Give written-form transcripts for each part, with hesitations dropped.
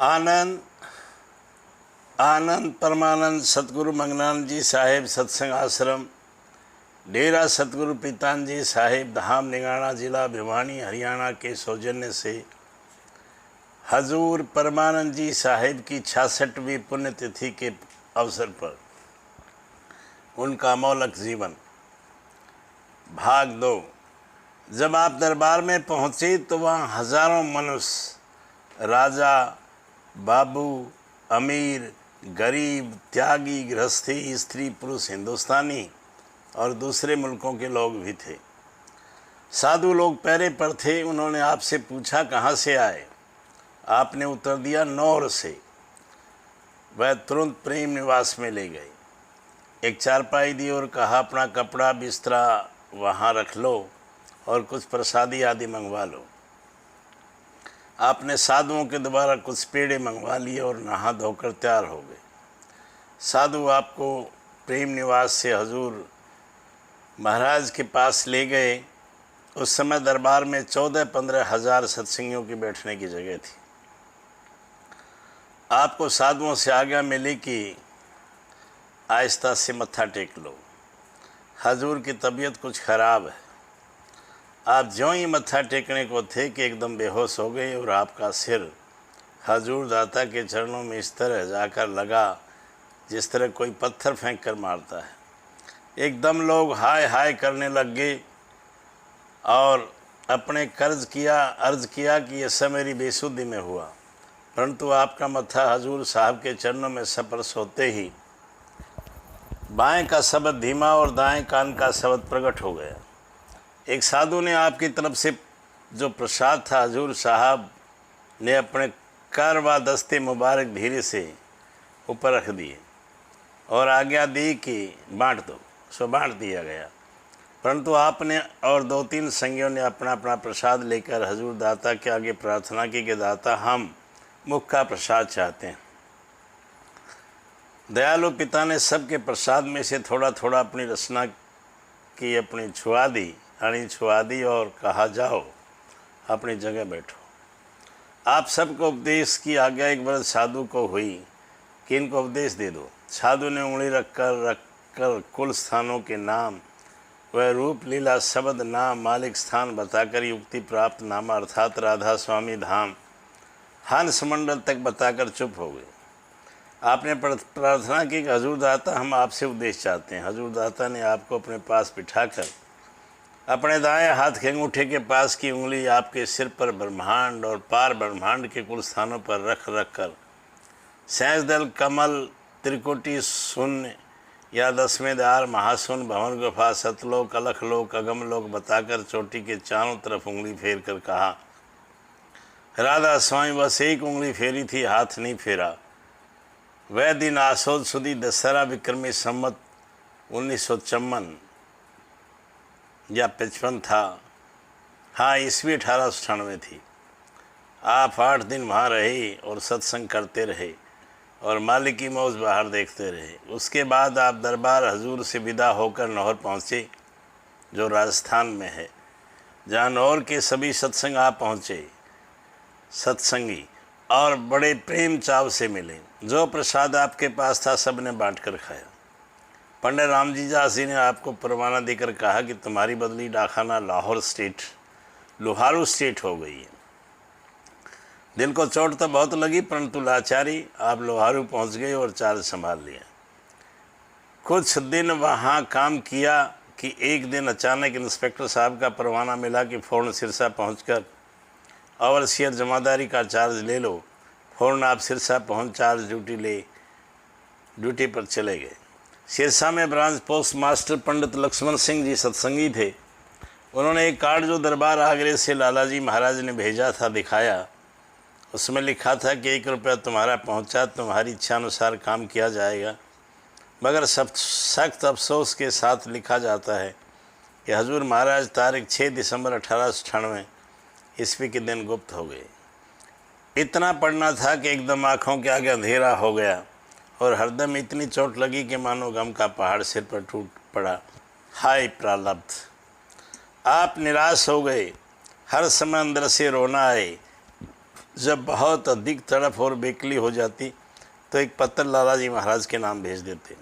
आनंद आनंद परमानंद सतगुरु मंगनानंद जी साहेब सत्संग आश्रम डेरा सतगुरु पीतान जी साहेब धाम निगाना जिला भिवानी हरियाणा के सौजन्य से हजूर परमानंद जी साहेब की 66वीं पुण्यतिथि के अवसर पर उनका मौलक जीवन भाग 2। जब आप दरबार में पहुँचे तो वहाँ हजारों मनुष्य, राजा, बाबू, अमीर, गरीब, त्यागी, गृहस्थी, स्त्री, पुरुष, हिंदुस्तानी और दूसरे मुल्कों के लोग भी थे। साधु लोग पैरे पर थे। उन्होंने आपसे पूछा कहाँ से आए। आपने उत्तर दिया नौर से। वह तुरंत प्रेम निवास में ले गए, एक चारपाई दी और कहा अपना कपड़ा बिस्तरा वहाँ रख लो और कुछ प्रसादी आदि मंगवा लो। आपने साधुओं के द्वारा कुछ पेड़े मंगवा लिए और नहा धोकर तैयार हो गए। साधु आपको प्रेम निवास से हजूर महाराज के पास ले गए। उस समय दरबार में 14-15 हज़ार सत्संगियों की बैठने की जगह थी। आपको साधुओं से आज्ञा मिली कि आहिस्ता से मत्था टेक लो, हजूर की तबीयत कुछ ख़राब है। आप ज्यों ही मत्था टेकने को थे कि एकदम बेहोश हो गए और आपका सिर हजूर दाता के चरणों में इस तरह जाकर लगा जिस तरह कोई पत्थर फेंक कर मारता है। एकदम लोग हाय हाय करने लग गए और अपने अर्ज़ किया कि यह सब मेरी बेसुधी में हुआ। परंतु आपका मत्था हजूर साहब के चरणों में स्पर्श होते ही बाएं का शब्द धीमा और दाएं कान का शब्द प्रकट हो गया। एक साधु ने आपकी तरफ से जो प्रसाद था हजूर साहब ने अपने कर व दस्ते मुबारक धीरे से ऊपर रख दिए और आज्ञा दी कि बांट दो। सो बांट दिया गया। परंतु आपने और 2-3 संगियों ने अपना अपना प्रसाद लेकर हजूर दाता के आगे प्रार्थना की कि दाता हम मुख का प्रसाद चाहते हैं। दयालु पिता ने सबके प्रसाद में से थोड़ा थोड़ा अपनी रचना की अपनी छुआ दी और कहा जाओ अपनी जगह बैठो। आप सबको उपदेश की आज्ञा एक बार साधु को हुई कि इनको उपदेश दे दो। साधु ने उंगली रखकर कुल स्थानों के नाम वह रूप लीला शब्द नाम मालिक स्थान बताकर युक्ति प्राप्त नामा अर्थात राधा स्वामी धाम हंस मंडल तक बताकर चुप हो गए। आपने प्रार्थना की कि हजूर दाता हम आपसे उपदेश चाहते हैं। हजूर दाता ने आपको अपने पास बिठाकर अपने दाएं हाथ के अंगूठे के पास की उंगली आपके सिर पर ब्रह्मांड और पार ब्रह्मांड के कुल स्थानों पर रख कर सहज दल कमल त्रिकुटी शून्य या 10वें द्वार महाशून्य भवन गुफा सतलोक अलखलोक अगमलोक बताकर चोटी के चारों तरफ उंगली फेर कर कहा राधा स्वामी बस एक उंगली फेरी थी, हाथ नहीं फेरा। वह दिन आसोद सुदी दशहरा विक्रमी संवत 1954 या 55 था। हाँ, ईस्वी 1898 थी। आप 8 दिन वहाँ रहे और सत्संग करते रहे और मालिक की मौज बाहर देखते रहे। उसके बाद आप दरबार हजूर से विदा होकर नौहर पहुँचे जो राजस्थान में है, जहाँ नौहर के सभी सत्संग आप पहुँचे सत्संगी और बड़े प्रेम चाव से मिले। जो प्रसाद आपके पास था सब ने बांट कर खाया। पंडित रामजी दासी ने आपको परवाना देकर कहा कि तुम्हारी बदली डाखाना लोहारू स्टेट हो गई है। दिल को चोट तो बहुत लगी, परंतु लाचारी आप लोहारू पहुंच गए और चार्ज संभाल लिया। कुछ दिन वहां काम किया कि एक दिन अचानक इंस्पेक्टर साहब का परवाना मिला कि फ़ौरन सिरसा पहुंचकर ओवरसियर जमादारी का चार्ज ले लो। फ़ौरन आप सिरसा पहुंच चार्ज ड्यूटी पर चले गए। सिरसा में ब्रांच पोस्ट मास्टर पंडित लक्ष्मण सिंह जी सत्संगी थे। उन्होंने एक कार्ड जो दरबार आगरे से लालाजी महाराज ने भेजा था दिखाया। उसमें लिखा था कि 1 रुपया तुम्हारा पहुंचा, तुम्हारी इच्छा अनुसार काम किया जाएगा। मगर सख्त अफसोस के साथ लिखा जाता है कि हजूर महाराज तारीख 6 दिसंबर 1898 ईस्वी के दिन गुप्त हो गए। इतना पढ़ना था कि एकदम आँखों के आगे अंधेरा हो गया और हरदम इतनी चोट लगी कि मानो गम का पहाड़ सिर पर टूट पड़ा। हाय प्रारब्ध! आप निराश हो गए। हर समय अंदर से रोना आए जब बहुत अधिक तड़फ और बेकली हो जाती तो एक पत्र लाला जी महाराज के नाम भेज देते।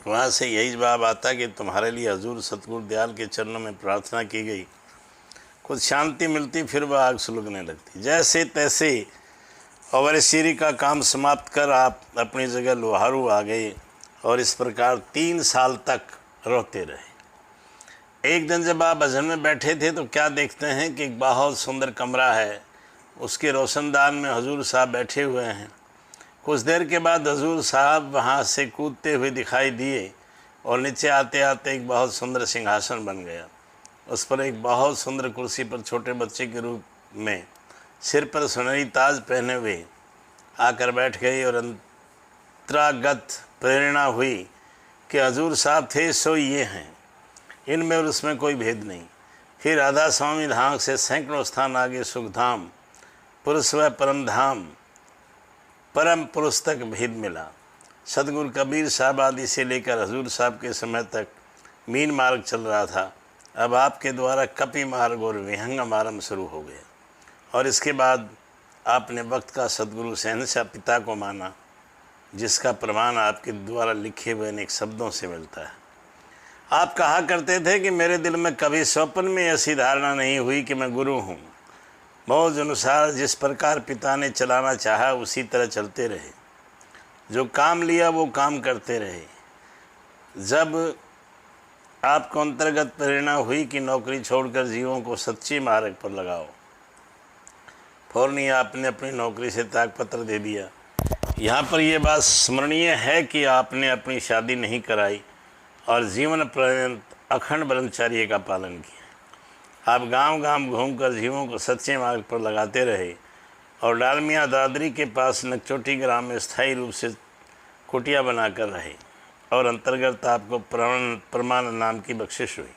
वहाँ से यही जवाब आता कि तुम्हारे लिए हजूर सतगुरु दयाल के चरणों में प्रार्थना की गई, कुछ शांति मिलती, फिर वह आग सुलगने लगती। जैसे तैसे ओवरसीरी का काम समाप्त कर आप अपनी जगह लोहारू आ गए और इस प्रकार 3 साल तक रोते रहे। एक दिन जब आप भजन में बैठे थे तो क्या देखते हैं कि एक बहुत सुंदर कमरा है, उसके रोशनदान में हजूर साहब बैठे हुए हैं। कुछ देर के बाद हजूर साहब वहाँ से कूदते हुए दिखाई दिए और नीचे आते आते एक बहुत सुंदर सिंहासन बन गया। उस पर एक बहुत सुंदर कुर्सी पर छोटे बच्चे के रूप में सिर पर सुनहरी ताज पहने हुए आकर बैठ गई और अंतरागत प्रेरणा हुई कि हजूर साहब थे सो ये हैं, इनमें और उसमें कोई भेद नहीं। फिर राधा स्वामी धाम से सैकड़ों स्थान आगे सुखधाम पुरुष व परम धाम परम पुरुष तक भेद मिला। सतगुरु कबीर साहब आदि से लेकर हजूर साहब के समय तक मीन मार्ग चल रहा था। अब आपके द्वारा कपि मार्ग और विहंगम आरंभ शुरू हो गया और इसके बाद आपने वक्त का सतगुरु शहंशाह पिता को माना, जिसका प्रमाण आपके द्वारा लिखे हुए अनेक शब्दों से मिलता है। आप कहा करते थे कि मेरे दिल में कभी स्वप्न में ऐसी धारणा नहीं हुई कि मैं गुरु हूँ। मौज अनुसार जिस प्रकार पिता ने चलाना चाहा उसी तरह चलते रहे, जो काम लिया वो काम करते रहे। जब आपको अंतर्गत प्रेरणा हुई कि नौकरी छोड़कर जीवों को सच्चे मार्ग पर लगाओ, फौरन ही आपने अपनी नौकरी से त्यागपत्र दे दिया। यहाँ पर यह बात स्मरणीय है कि आपने अपनी शादी नहीं कराई और जीवन पर्यंत अखंड ब्रह्मचर्य का पालन किया। आप गांव-गांव घूमकर जीवों को सच्चे मार्ग पर लगाते रहे और डालमिया दादरी के पास नकचोटी ग्राम में स्थायी रूप से कुटिया बनाकर रहे और अंतर्गत आपको प्रमाण नाम की बख्शिश हुई।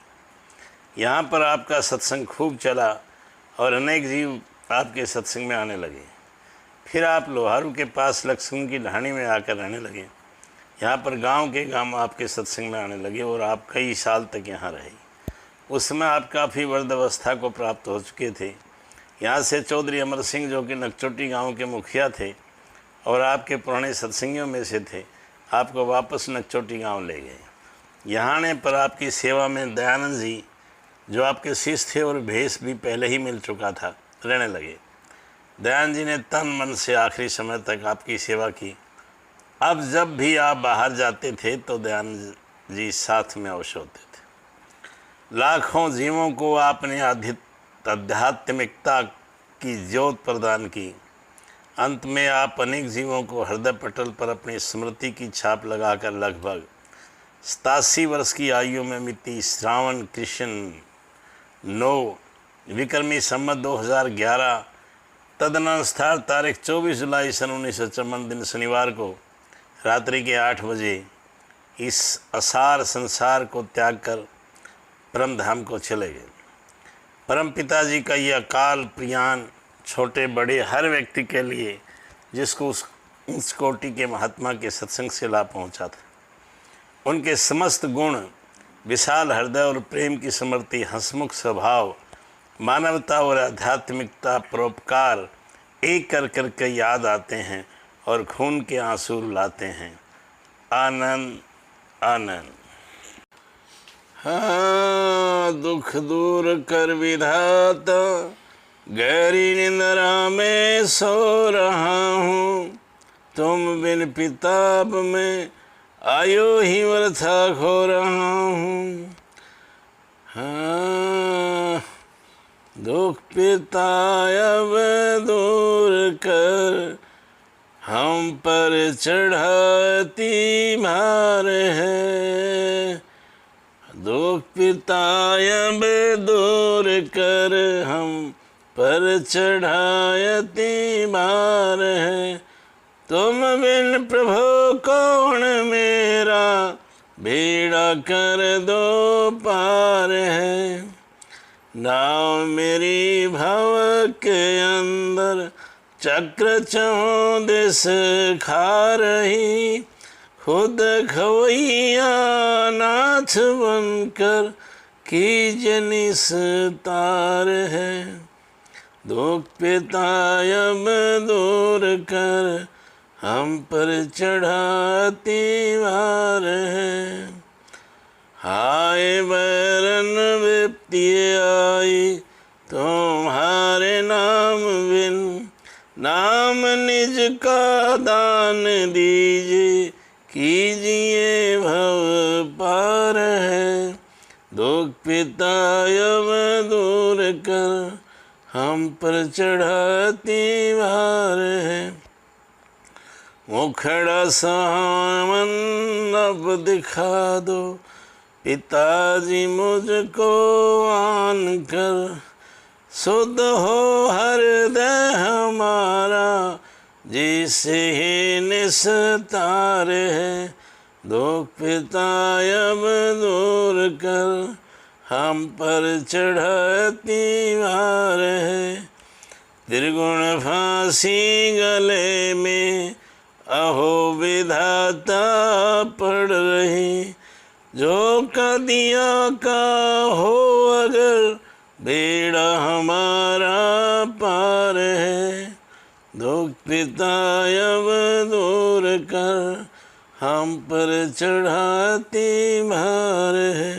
यहाँ पर आपका सत्संग खूब चला और अनेक जीव आपके सत्संग में आने लगे। फिर आप लोहारू के पास लक्ष्मण की ढाणी में आकर रहने लगे। यहाँ पर गांव के गांव आपके सत्संग में आने लगे और आप कई साल तक यहाँ रहे। उस समय आप काफ़ी वृद्धावस्था को प्राप्त हो चुके थे। यहाँ से चौधरी अमर सिंह जो कि नकचोटी गांव के मुखिया थे और आपके पुराने सत्संगियों में से थे, आपको वापस नकचोटी गांव ले गए। यहाँ आने पर आपकी सेवा में दयानंद जी जो आपके शिष्य थे और भेष भी पहले ही मिल चुका था, रहने लगे। दयानंद जी ने तन मन से आखिरी समय तक आपकी सेवा की। अब जब भी आप बाहर जाते थे तो दयानंद जी साथ में अवश्य होते थे। लाखों जीवों को आपने आध्यात्मिकता की ज्योत प्रदान की। अंत में आप अनेक जीवों को हृदय पटल पर अपनी स्मृति की छाप लगाकर लगभग 87 वर्ष की आयु में मिति श्रावण कृष्ण 9 विक्रमी संवत 2011 तदनुसार तारीख 24 जुलाई सन 1954 दिन शनिवार को रात्रि के 8 बजे इस असार संसार को त्याग कर परम धाम को चले गए। परम पिताजी का यह अकाल प्रयाण छोटे बड़े हर व्यक्ति के लिए जिसको उस कोटि के महात्मा के सत्संग से लाभ पहुंचा था। उनके समस्त गुण, विशाल हृदय और प्रेम की समृद्धि, हंसमुख स्वभाव, मानवता और आध्यात्मिकता, परोपकार एक कर करके याद आते हैं और खून के आंसू रुलाते हैं। आनंद आनंद। हाँ, दुख दूर कर विधाता, गहरी निंद्रा में सो रहा हूँ। तुम बिन पिताब में आयो ही वृथा खो रहा हूँ। हाँ, दुख पिता अब दूर कर, हम पर चढ़ाती भार है। दुख पिता अब दूर कर, हम पर चढ़ाती भार है। तुम बिन प्रभु कौन मेरा, बेड़ा कर दो पार है। नाव मेरी भव के अंदर चक्र चौं दिस खा रही। खुद खवैया नाथ बनकर कीजनिस तार है। दुख पितायब दूर कर हम पर चढ़ाती वार है। हाय बैरन विपत्ति आई तुम्हारे नाम बिन, नाम निज का दान दीजिए कीजिए भव पार है। दुख पितायब दूर कर हम पर चढ़ाती वार है। मुखड़ा सामन अब दिखा दो पिताजी मुझको आन कर, शुद्ध हो हृदय हमारा जिसे ही निस्तार है। दुख पितायब दूर कर हम पर चढ़ाती वार है। त्रिगुण फांसी गले में अहो विधाता पड़ रही, जो कदिया का हो अगर बेड़ा हमारा पार है। दुख पितायब दूर कर हम पर चढ़ाती भार है।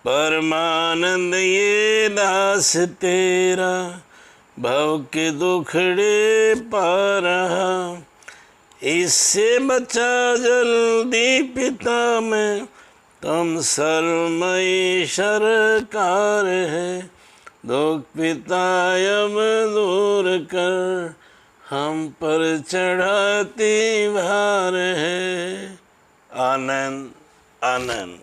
परमानंद ये दास तेरा भव के दुखड़े पा रहा, इससे बचा जल्दी पिता में तुम सर्वमयी सरकार है। दुख पितायब दूर कर हम पर चढ़ाती भार है। आनंद आनंद।